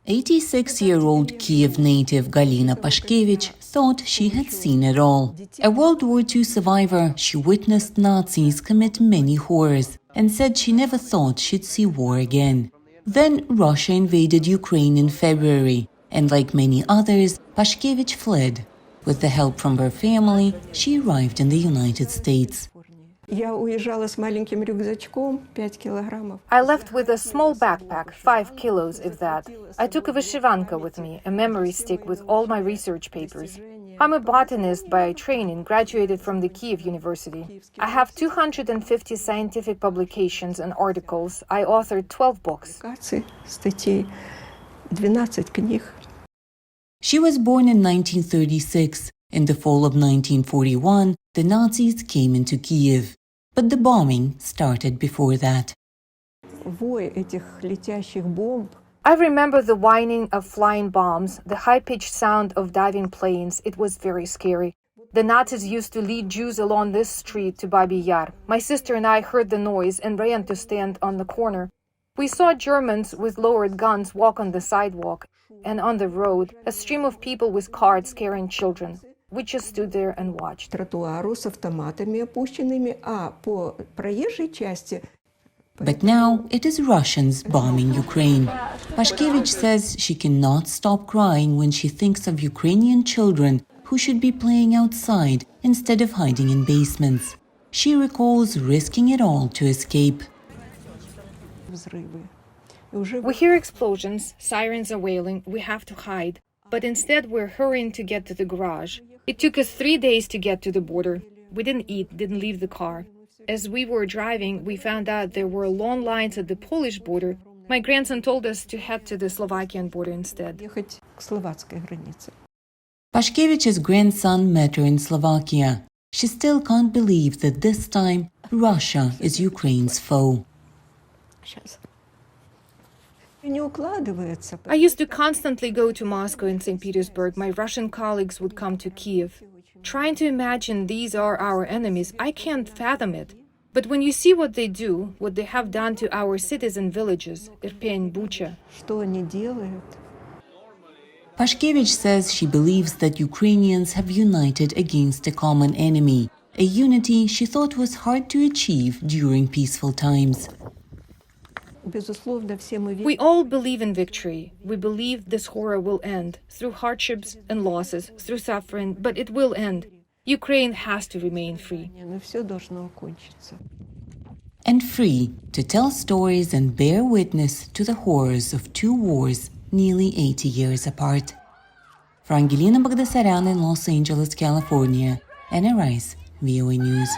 86-year-old Kiev native Galina Pashkevich thought she had seen it all. A World War II survivor, she witnessed Nazis commit many horrors and said she never thought she'd see war again. Then Russia invaded Ukraine in February, and like many others, Pashkevich fled. With the help from her family, she arrived in the United States. I left with a small backpack, 5 kilos if that. I took a vyshivanka with me, a memory stick with all my research papers. I'm a botanist by training, graduated from the Kiev University. I have 250 scientific publications and articles. I authored 12 books. She was born in 1936. In the fall of 1941, the Nazis came into Kiev. But the bombing started before that. I remember the whining of flying bombs, the high-pitched sound of diving planes. It was very scary. The Nazis used to lead Jews along this street to Babi Yar. My sister and I heard the noise and ran to stand on the corner. We saw Germans with lowered guns walk on the sidewalk, and on the road, a stream of people with carts carrying children. We just stood there and watched. But now it is Russians bombing Ukraine. Pashkevich says she cannot stop crying when she thinks of Ukrainian children who should be playing outside instead of hiding in basements. She recalls risking it all to escape. We hear explosions, sirens are wailing, we have to hide. But instead we're hurrying to get to the garage. It took us 3 days to get to the border. We didn't eat, didn't leave the car. As we were driving, we found out there were long lines at the Polish border. My grandson told us to head to the Slovakian border instead. Pashkevich's grandson met her in Slovakia. She still can't believe that this time Russia is Ukraine's foe. I used to constantly go to Moscow and St. Petersburg. My Russian colleagues would come to Kiev. Trying to imagine these are our enemies, I can't fathom it. But when you see what they do, what they have done to our cities and villages, Irpin, Bucha. Pashkevich says she believes that Ukrainians have united against a common enemy, a unity she thought was hard to achieve during peaceful times. We all believe in victory. We believe this horror will end, through hardships and losses, through suffering, but it will end. Ukraine has to remain free. And free to tell stories and bear witness to the horrors of two wars nearly 80 years apart. For Angelina Bagdasaryan in Los Angeles, California, Anna Rice, VOA News.